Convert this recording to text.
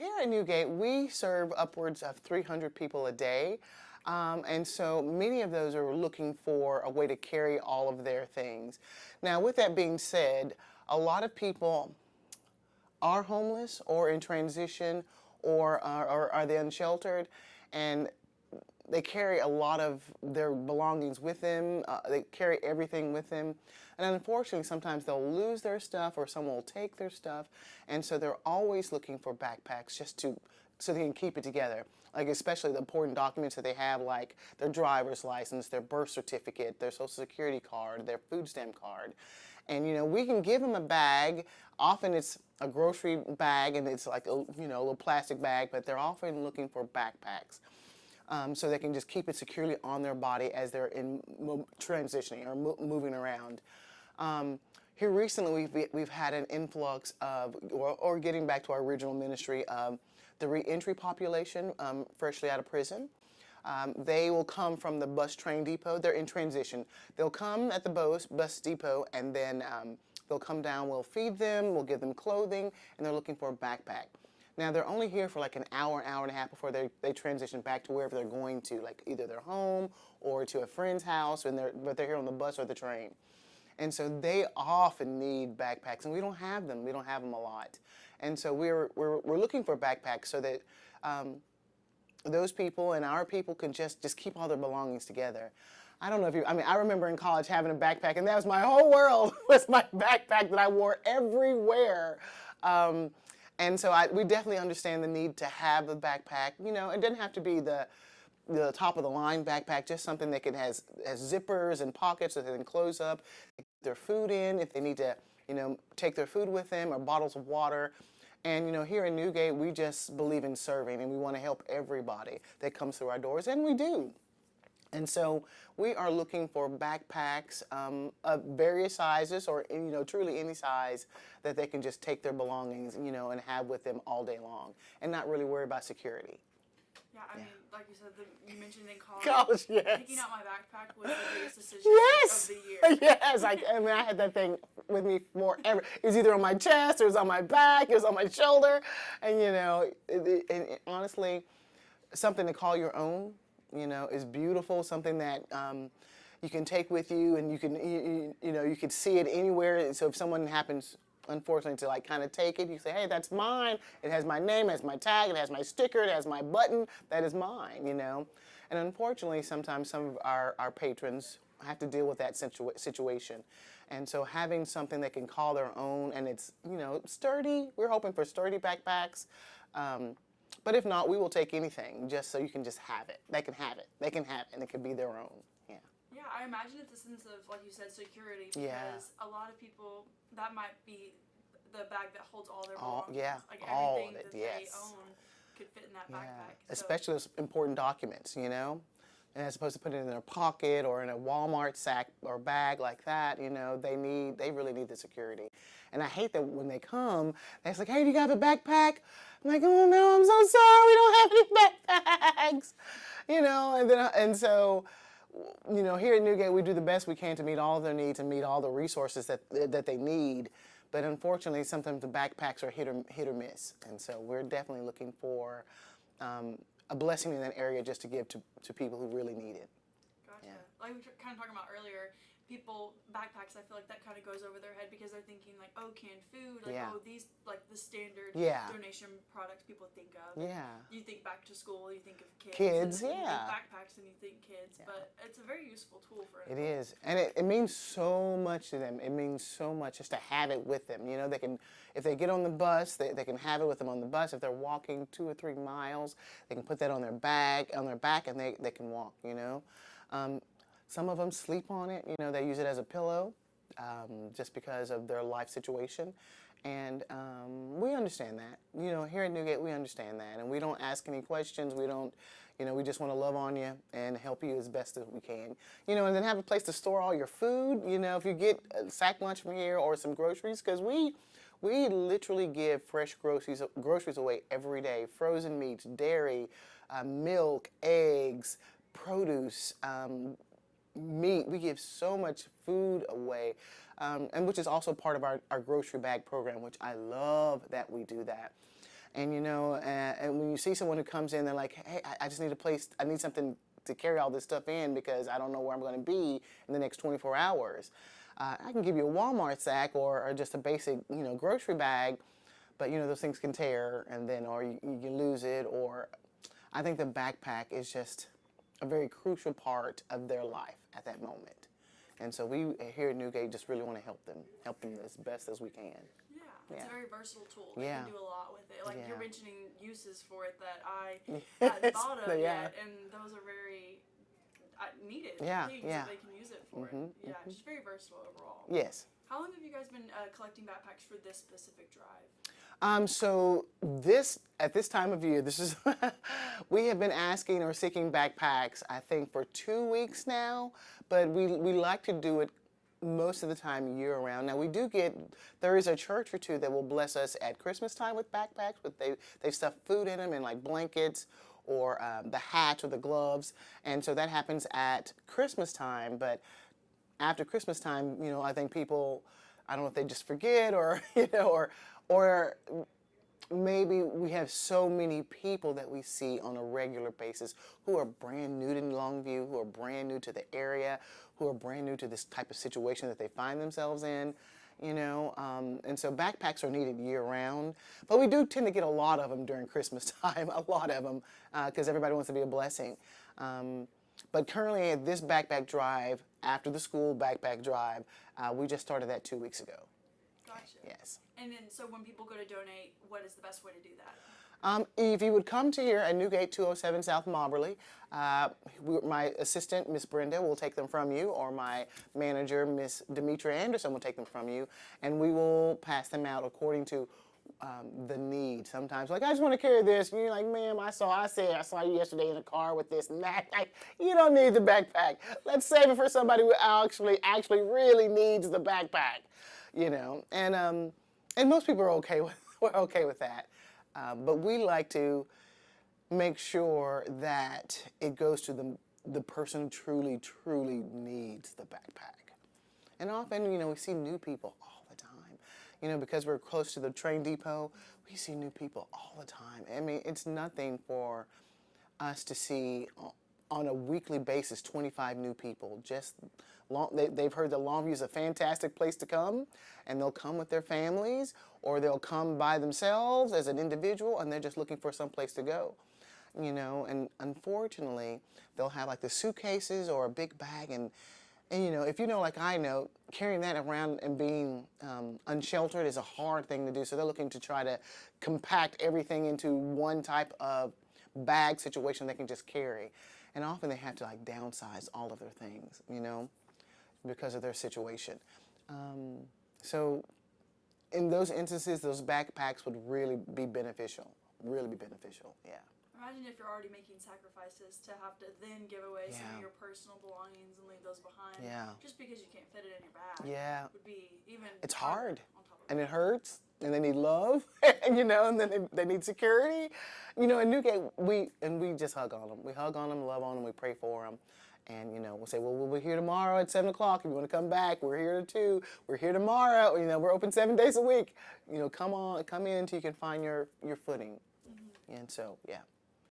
here at Newgate, we serve upwards of 300 people a day. And so many of those are looking for a way to carry all of their things. Now, with that being said, a lot of people are homeless or in transition or are they unsheltered, and they carry a lot of their belongings with them. They carry everything with them. And unfortunately, sometimes they'll lose their stuff or someone will take their stuff. And so they're always looking for backpacks so they can keep it together. Like especially the important documents that they have, like their driver's license, their birth certificate, their social security card, their food stamp card. And we can give them a bag. Often it's a grocery bag and it's like a little plastic bag, but they're often looking for backpacks. So they can just keep it securely on their body as they're transitioning or moving around. Here recently, we've had an influx of, or getting back to our original ministry, of the reentry population freshly out of prison. They will come from the bus train depot. They're in transition. They'll come at the bus depot, and then they'll come down. We'll feed them. We'll give them clothing, and they're looking for a backpack. Now, they're only here for like an hour and a half before they transition back to wherever they're going to, like either their home or to a friend's house, but they're here on the bus or the train. And so they often need backpacks, and we don't have them. We don't have them a lot. And so we're looking for backpacks so that those people and our people can just keep all their belongings together. I don't know if I remember in college having a backpack, and that was my whole world, was my backpack that I wore everywhere. And so we definitely understand the need to have a backpack. It doesn't have to be the top of the line backpack, just something that has zippers and pockets that they can close up, get their food in if they need to, take their food with them, or bottles of water. And here in Newgate, we just believe in serving, and we want to help everybody that comes through our doors, and we do. And so we are looking for backpacks of various sizes, or truly any size, that they can just take their belongings, and have with them all day long, and not really worry about security. Yeah, I mean, like you said, you mentioned in college. College, yes. Picking out my backpack was the biggest decision Yes! of the year. Yes, I had that thing with me forever. It was either on my chest, or it was on my back, it was on my shoulder, and and honestly, something to call your own, is beautiful. Something that you can take with you, and you can see it anywhere. So if someone happens, unfortunately, to kind of take it, you say, hey, that's mine. It has my name, it has my tag, it has my sticker, it has my button. That is mine, And unfortunately, sometimes some of our patrons have to deal with that situation. And so having something they can call their own, and it's, sturdy. We're hoping for sturdy backpacks. But if not, we will take anything just so you can just have it. They can have it. They can have it, and it can be their own. Yeah. Yeah, I imagine it's a sense of, like you said, security, because Yeah. a lot of people, that might be the bag that holds all their belongings. Yeah, like all everything of it, that yes. they own could fit in that Yeah, backpack. especially those important documents, And as opposed to putting it in their pocket or in a Walmart sack or bag like that, they really need the security. And I hate that when they come, they're like, hey, do you have a backpack? I'm like, oh no, I'm so sorry, we don't have any backpacks. And so here at Newgate, we do the best we can to meet all of their needs and meet all the resources that they need. But unfortunately, sometimes the backpacks are hit or miss. And so we're definitely looking for a blessing in that area just to give to people who really need it. Gotcha. Yeah. Like we were kind of talking about earlier, backpacks, I feel like that kind of goes over their head because they're thinking like, oh, canned food, like, Yeah. oh, these, like the standard donation products people think of. Yeah. You think back to school, you think of kids. Kids, and yeah. You think backpacks and you think kids, Yeah. but it's a very useful tool for It is, and it means so much to them. It means so much just to have it with them. They can, if they get on the bus, they can have it with them on the bus. If they're walking 2 or 3 miles, they can put that on their back, and they can walk. Some of them sleep on it. They use it as a pillow, just because of their life situation, and we understand that. Here at Newgate, we understand that, and we don't ask any questions. We don't. We just want to love on you and help you as best as we can. And then have a place to store all your food. If you get a sack lunch from here or some groceries, because we literally give fresh groceries away every day. Frozen meats, dairy, milk, eggs, produce, meat. We give so much food away, and which is also part of our grocery bag program, which I love that we do that. And and when you see someone who comes in, they're like, hey, I just need a place, I need something to carry all this stuff in because I don't know where I'm going to be in the next 24 hours. I can give you a Walmart sack or just a basic, grocery bag, but those things can tear and then, or you lose it, or I think the backpack is just a very crucial part of their life at that moment. And so we here at Newgate just really want to help them as best as we can. Yeah, it's a very versatile tool. They Yeah. can do a lot with it. Like Yeah. you're mentioning uses for it that I hadn't thought of yet, and those are very needed Yeah, things yeah. that they can use it for. Yeah, it's just very versatile overall. Yes. How long have you guys been collecting backpacks for this specific drive? So at this time of year, this is we have been asking or seeking backpacks, I think, for 2 weeks now, but we like to do it most of the time year round. Now there is a church or two that will bless us at Christmas time with backpacks, but they stuff food in them and like blankets or the hat or the gloves, and so that happens at Christmas time. But after Christmas time, I think people, I don't know if they just forget or or maybe we have so many people that we see on a regular basis who are brand new to Longview, who are brand new to the area, who are brand new to this type of situation that they find themselves in, and so backpacks are needed year-round. But we do tend to get a lot of them during Christmas time, a lot of them, because everybody wants to be a blessing. But currently at this backpack drive, after the school backpack drive, we just started that 2 weeks ago. Gotcha. Yes. And then, so when people go to donate, what is the best way to do that? If you would come to here at Newgate 207 South Mobberley, my assistant, Miss Brenda, will take them from you, or my manager, Miss Demetra Anderson, will take them from you, and we will pass them out according to the need. Sometimes, like, I just want to carry this, and you're like, ma'am, I saw you yesterday in the car with this and that. Like, you don't need the backpack. Let's save it for somebody who actually really needs the backpack, and most people are okay with that. But we like to make sure that it goes to the person who truly needs the backpack. And often, we see new people all the time. Because we're close to the train depot, we see new people all the time. I mean, it's nothing for us to see on a weekly basis 25 new people. They've heard that Longview is a fantastic place to come, and they'll come with their families, or they'll come by themselves as an individual, and they're just looking for some place to go. And unfortunately, they'll have like the suitcases or a big bag, and if like I know, carrying that around and being unsheltered is a hard thing to do. So they're looking to try to compact everything into one type of bag situation they can just carry. And often they have to like downsize all of their things, because of their situation. So in those instances, those backpacks would really be beneficial, yeah. Imagine if you're already making sacrifices to have to then give away some of your personal belongings and leave those behind. Yeah. Just because you can't fit it in your bag. Yeah. Would be even It's hard. On top of And that. it hurts, and they need love, and then they need security. In Newgate, we just hug on them. We hug on them, love on them, we pray for them. And, we'll say, well, we'll be here tomorrow at 7 o'clock. If you want to come back, we're here at 2. We're here tomorrow. We're open 7 days a week. Come in until you can find your footing. And so, yeah.